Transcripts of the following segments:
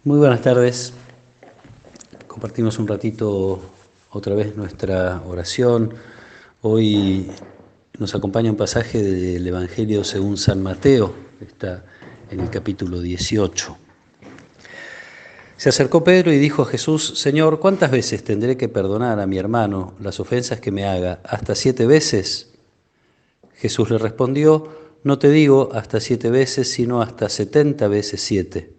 Muy buenas tardes. Compartimos un ratito otra vez nuestra oración. Hoy nos acompaña un pasaje del Evangelio según San Mateo, está en el capítulo 18. Se acercó Pedro y dijo a Jesús: Señor, ¿cuántas veces tendré que perdonar a mi hermano las ofensas que me haga? ¿Hasta 7 veces? Jesús le respondió: No te digo hasta 7 veces, sino hasta 70 veces 7.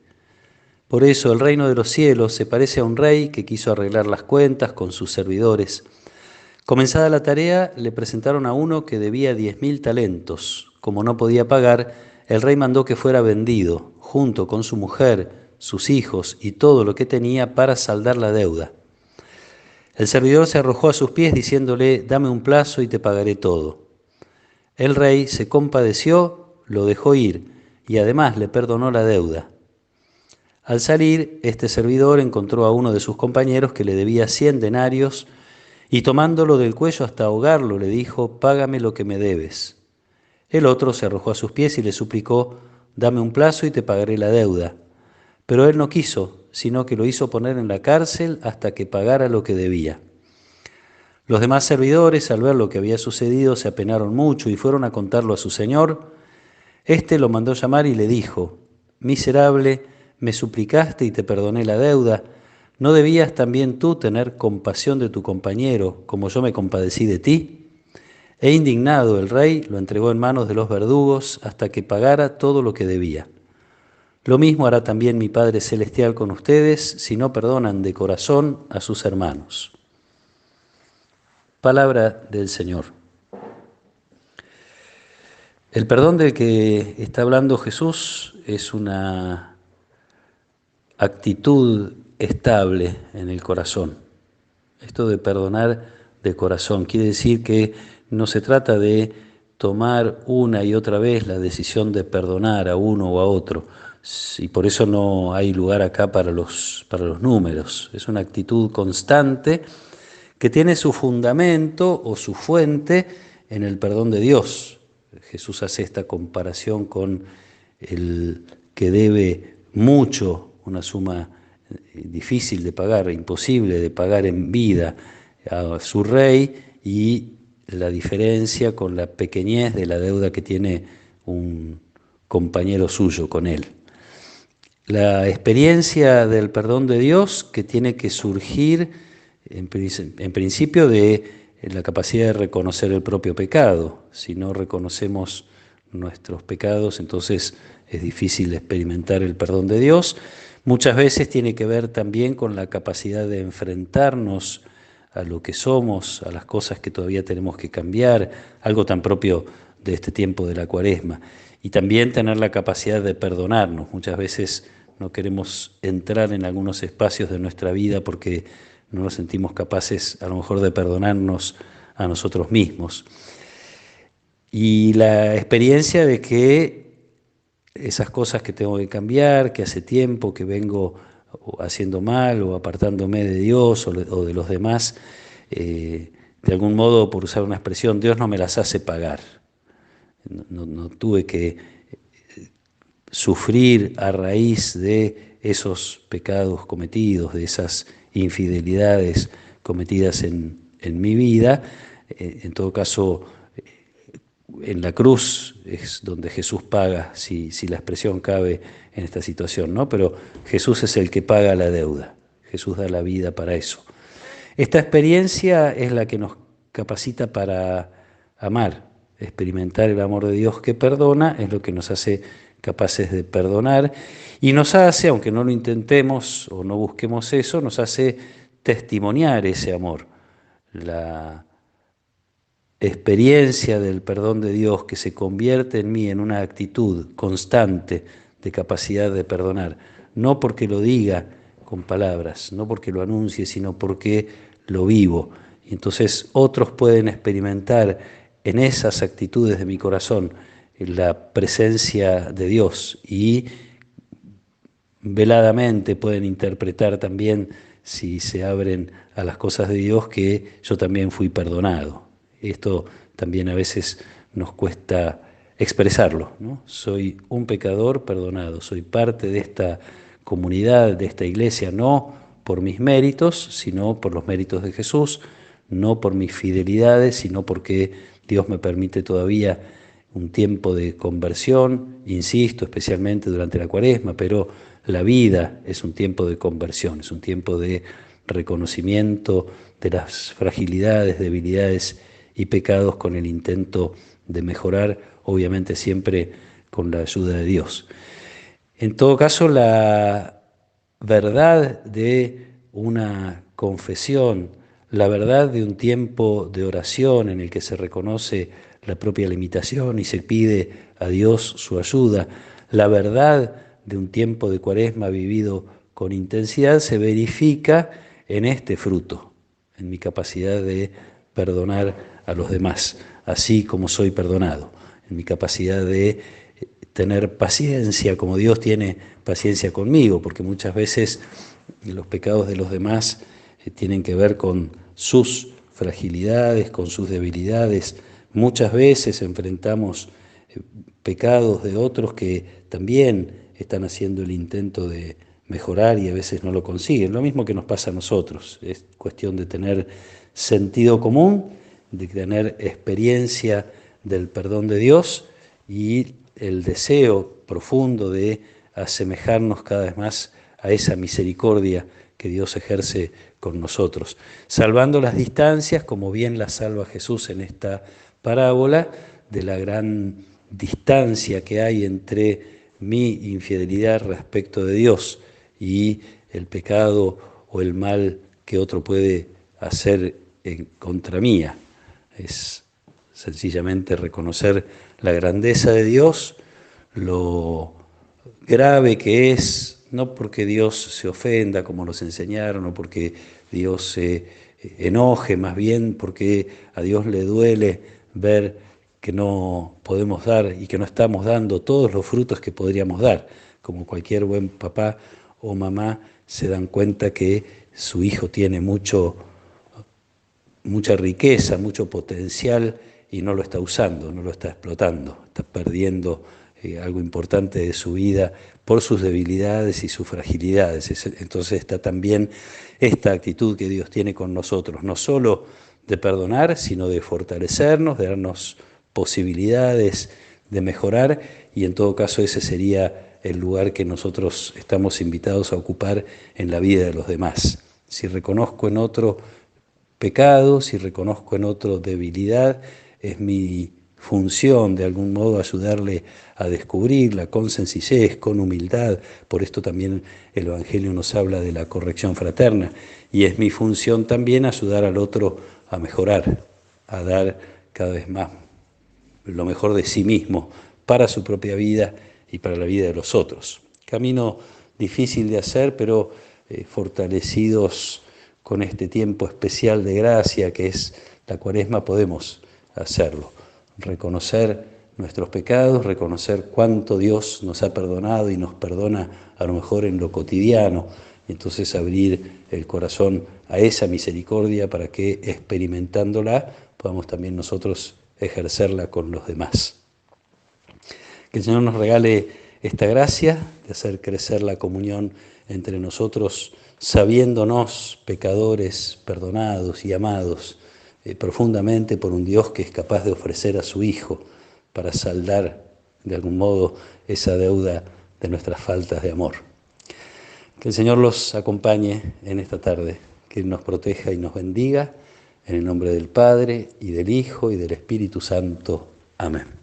Por eso el reino de los cielos se parece a un rey que quiso arreglar las cuentas con sus servidores. Comenzada la tarea, le presentaron a uno que debía 10.000 talentos. Como no podía pagar, el rey mandó que fuera vendido, junto con su mujer, sus hijos y todo lo que tenía, para saldar la deuda. El servidor se arrojó a sus pies diciéndole: Dame un plazo y te pagaré todo. El rey se compadeció, lo dejó ir y además le perdonó la deuda. Al salir, este servidor encontró a uno de sus compañeros que le debía 100 denarios y, tomándolo del cuello hasta ahogarlo, le dijo: Págame lo que me debes. El otro se arrojó a sus pies y le suplicó: Dame un plazo y te pagaré la deuda. Pero él no quiso, sino que lo hizo poner en la cárcel hasta que pagara lo que debía. Los demás servidores, al ver lo que había sucedido, se apenaron mucho y fueron a contarlo a su señor. Este lo mandó llamar y le dijo: Miserable, me suplicaste y te perdoné la deuda. ¿No debías también tú tener compasión de tu compañero, como yo me compadecí de ti? E indignado el rey lo entregó en manos de los verdugos hasta que pagara todo lo que debía. Lo mismo hará también mi Padre Celestial con ustedes si no perdonan de corazón a sus hermanos. Palabra del Señor. El perdón del que está hablando Jesús es una actitud estable en el corazón. Esto de perdonar de corazón quiere decir que no se trata de tomar una y otra vez la decisión de perdonar a uno o a otro, y por eso no hay lugar acá para los números. Es una actitud constante que tiene su fundamento o su fuente en el perdón de Dios. Jesús hace esta comparación con el que debe mucho, una suma difícil de pagar, imposible de pagar en vida, a su rey, y la diferencia con la pequeñez de la deuda que tiene un compañero suyo con él. La experiencia del perdón de Dios, que tiene que surgir en principio de la capacidad de reconocer el propio pecado. Si no reconocemos nuestros pecados, entonces es difícil experimentar el perdón de Dios. Muchas veces tiene que ver también con la capacidad de enfrentarnos a lo que somos, a las cosas que todavía tenemos que cambiar, algo tan propio de este tiempo de la Cuaresma. Y también tener la capacidad de perdonarnos. Muchas veces no queremos entrar en algunos espacios de nuestra vida porque no nos sentimos capaces a lo mejor de perdonarnos a nosotros mismos. Y la experiencia de que esas cosas que tengo que cambiar, que hace tiempo que vengo haciendo mal o apartándome de Dios o de los demás, de algún modo, por usar una expresión, Dios no me las hace pagar. No tuve que sufrir a raíz de esos pecados cometidos, de esas infidelidades cometidas en mi vida. En todo caso, en la cruz es donde Jesús paga, si la expresión cabe en esta situación, ¿no? Pero Jesús es el que paga la deuda. Jesús da la vida para eso. Esta experiencia es la que nos capacita para amar. Experimentar el amor de Dios que perdona es lo que nos hace capaces de perdonar y nos hace, aunque no lo intentemos o no busquemos eso, nos hace testimoniar ese amor. La experiencia del perdón de Dios que se convierte en mí en una actitud constante de capacidad de perdonar, no porque lo diga con palabras, no porque lo anuncie, sino porque lo vivo. Y entonces otros pueden experimentar en esas actitudes de mi corazón la presencia de Dios y veladamente pueden interpretar también, si se abren a las cosas de Dios, que yo también fui perdonado. Esto también a veces nos cuesta expresarlo, ¿no? Soy un pecador perdonado, soy parte de esta comunidad de esta iglesia, no por mis méritos, sino por los méritos de Jesús, no por mis fidelidades, sino porque Dios me permite todavía un tiempo de conversión, insisto, especialmente durante la Cuaresma, pero la vida es un tiempo de conversión, es un tiempo de reconocimiento de las fragilidades, debilidades y pecados con el intento de mejorar, obviamente siempre con la ayuda de Dios. En todo caso, la verdad de una confesión, la verdad de un tiempo de oración en el que se reconoce la propia limitación y se pide a Dios su ayuda, la verdad de un tiempo de Cuaresma vivido con intensidad se verifica en este fruto, en mi capacidad de perdonar a los demás, así como soy perdonado, en mi capacidad de tener paciencia como Dios tiene paciencia conmigo, porque muchas veces los pecados de los demás tienen que ver con sus fragilidades, con sus debilidades. Muchas veces enfrentamos pecados de otros que también están haciendo el intento de mejorar y a veces no lo consiguen. Lo mismo que nos pasa a nosotros. Es cuestión de tener sentido común, de tener experiencia del perdón de Dios y el deseo profundo de asemejarnos cada vez más a esa misericordia que Dios ejerce con nosotros, salvando las distancias, como bien las salva Jesús en esta parábola, de la gran distancia que hay entre mi infidelidad respecto de Dios y el pecado o el mal que otro puede hacer en contra mía. Es sencillamente reconocer la grandeza de Dios, lo grave que es, no porque Dios se ofenda como nos enseñaron, o porque Dios se enoje, más bien porque a Dios le duele ver que no podemos dar y que no estamos dando todos los frutos que podríamos dar. Como cualquier buen papá o mamá se dan cuenta que su hijo tiene mucha riqueza, mucho potencial y no lo está usando, no lo está explotando, está perdiendo algo importante de su vida por sus debilidades y sus fragilidades. Entonces está también esta actitud que Dios tiene con nosotros, no solo de perdonar, sino de fortalecernos, de darnos posibilidades de mejorar, y en todo caso ese sería el lugar que nosotros estamos invitados a ocupar en la vida de los demás. Si reconozco en otro pecado, si reconozco en otro debilidad, es mi función de algún modo ayudarle a descubrirla con sencillez, con humildad. Por esto también el Evangelio nos habla de la corrección fraterna, y es mi función también ayudar al otro a mejorar, a dar cada vez más lo mejor de sí mismo para su propia vida y para la vida de los otros. Camino difícil de hacer, pero fortalecidos con este tiempo especial de gracia que es la Cuaresma, podemos hacerlo. Reconocer nuestros pecados, reconocer cuánto Dios nos ha perdonado y nos perdona a lo mejor en lo cotidiano, y entonces abrir el corazón a esa misericordia para que, experimentándola, podamos también nosotros ejercerla con los demás. Que el Señor nos regale esta gracia de hacer crecer la comunión entre nosotros, sabiéndonos pecadores, perdonados y amados profundamente por un Dios que es capaz de ofrecer a su Hijo para saldar de algún modo esa deuda de nuestras faltas de amor. Que el Señor los acompañe en esta tarde, que nos proteja y nos bendiga, en el nombre del Padre, y del Hijo, y del Espíritu Santo. Amén.